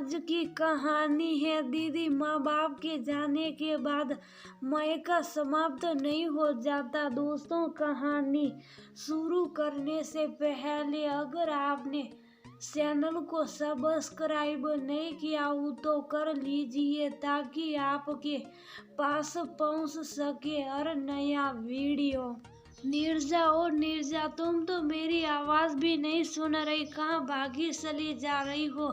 आज की कहानी है दीदी। माँ बाप के जाने के बाद मायका समाप्त नहीं हो जाता। दोस्तों, कहानी शुरू करने से पहले अगर आपने चैनल को सब्सक्राइब नहीं किया हो तो कर लीजिए ताकि आपके पास पहुंच सके हर नया वीडियो। नीरजा, ओ नीरजा, तुम तो मेरी आवाज भी नहीं सुन रही, कहाँ भागी चली जा रही हो?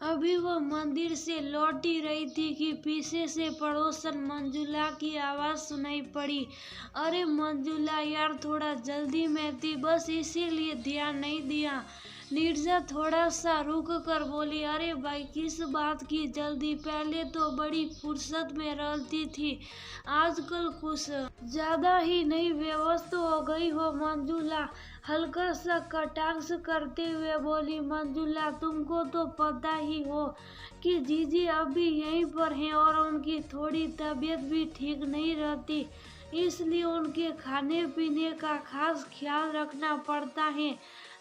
अभी वो मंदिर से लौटी रही थी कि पीछे से पड़ोसन मंजुला की आवाज सुनाई पड़ी। अरे मंजुला यार, थोड़ा जल्दी में थी, बस इसीलिए ध्यान नहीं दिया। नीरजा थोड़ा सा रुक कर बोली, अरे भाई किस बात की जल्दी? पहले तो बड़ी फुर्सत में रहती थी, आजकल कुछ ज्यादा ही नई व्यवस्था हो गई हो। मंजुला हल्का सा कटाक्ष करते हुए बोली, मंजुला तुमको तो पता ही हो कि जीजी अभी यहीं पर हैं और उनकी थोड़ी तबीयत भी ठीक नहीं रहती, इसलिए उनके खाने पीने का खास ख्याल रखना पड़ता है।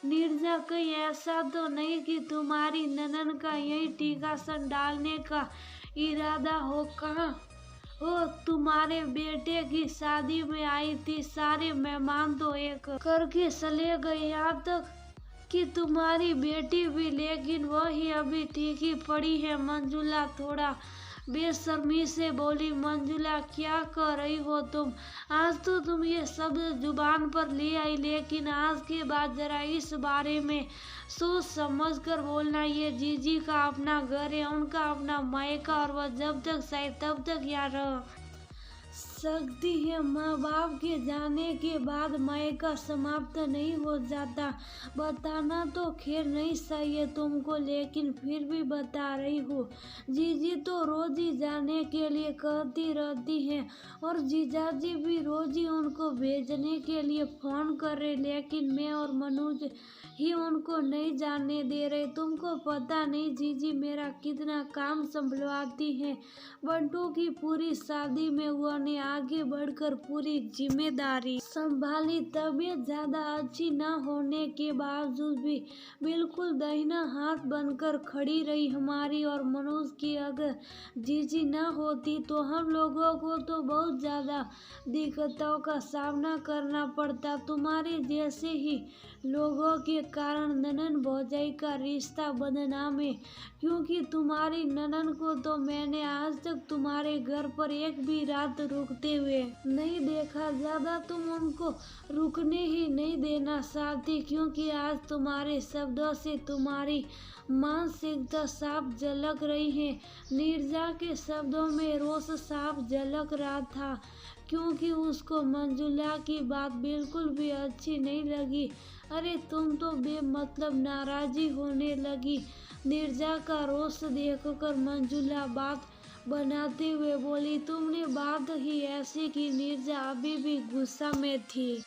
नीरजा, कहीं ऐसा तो नहीं कि तुम्हारी ननन का यही टीकासन डालने का इरादा हो? कहाँ हो? तुम्हारे बेटे की शादी में आई थी, सारे मेहमान तो एक करके चले गए, यहाँ तक कि तुम्हारी बेटी भी, लेकिन वही अभी ठीक ही पड़ी है। मंजुला थोड़ा बेशर्मी से बोली। मंजुला, क्या कर रही हो तुम? आज तो तुम ये शब्द जुबान पर ले आई, लेकिन आज के बाद जरा इस बारे में सोच समझ कर बोलना। ये जीजी का अपना घर है, उनका अपना मायका, और वह जब तक चाहे तब तक यहाँ रह सकती है। माँ बाप के जाने के बाद मायका समाप्त नहीं हो जाता। बताना तो खैर नहीं चाहिए तुमको, लेकिन फिर भी बता रही हूँ। जीजी तो रोज ही जाने के लिए कहती रहती हैं और जीजाजी भी रोज ही उनको भेजने के लिए फोन कर रहे, लेकिन मैं और मनोज ही उनको नहीं जाने दे रहे। तुमको पता नहीं जीजी मेरा कितना काम संभलवाती हैं। बंटू की पूरी शादी में उन्होंने आगे बढ़कर पूरी जिम्मेदारी संभाली। तबीयत ज्यादा अच्छी न होने के बावजूद भी बिल्कुल दाहिना हाथ बनकर खड़ी रही हमारी और मनोज की। अगर जीजी न होती तो हम लोगों को तो बहुत ज्यादा दिक्कतों का सामना करना पड़ता। तुम्हारे जैसे ही लोगों के कारण ननन भौजाई का रिश्ता बदनाम है, क्योंकि तुम्हारी ननन को तो मैंने आज तक तुम्हारे घर पर एक भी रात रुकते हुए नहीं देखा। ज्यादा तुम उनको रुकने ही नहीं देना चाहती, क्योंकि आज तुम्हारे शब्दों से तुम्हारी मानसिकता साफ झलक रही है। नीरजा के शब्दों में रोष साफ झलक रहा था, क्योंकि उसको मंजुला की बात बिल्कुल भी अच्छी नहीं लगी। अरे तुम तो बेमतलब नाराजी होने लगी। नीरजा का रोष देखकर मंजुला बात बनाते हुए बोली, तुमने बात ही ऐसी की। नीरजा अभी भी गुस्सा में थी।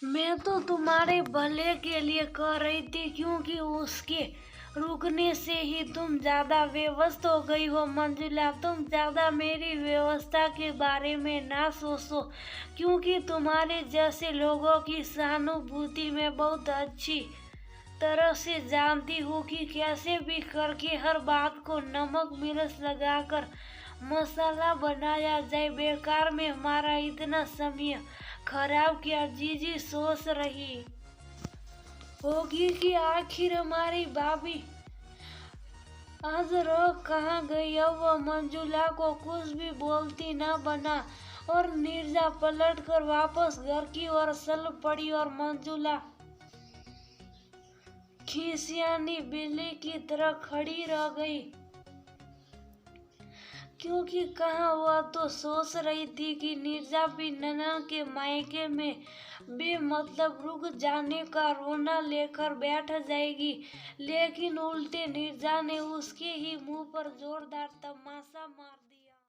मैं तो तुम्हारे भले के लिए कह रही थी, क्योंकि उसके रुकने से ही तुम ज्यादा व्यस्त हो गई हो। मंजुला, तुम ज्यादा मेरी व्यवस्था के बारे में ना सोचो, क्योंकि तुम्हारे जैसे लोगों की सहानुभूति में बहुत अच्छी तरह से जानती हूँ कि कैसे भी करके हर बात को नमक मिर्च लगाकर मसाला बनाया जाए। बेकार में हमारा इतना समय खराब किया। जीजी सोच रही होगी कि आखिर हमारी भाभी आज रह कहाँ गई। अब वह मंजुला को कुछ भी बोलती न बना और नीरजा पलटकर वापस घर की ओर चल पड़ी और मंजुला खिसियानी बिल्ली की तरह खड़ी रह गई, क्योंकि कहाँ वह तो सोच रही थी कि नीरजा भी ननन के मायके में बेमतलब रुक जाने का रोना लेकर बैठ जाएगी, लेकिन उल्टे नीरजा ने उसके ही मुंह पर जोरदार तमाचा मार दिया।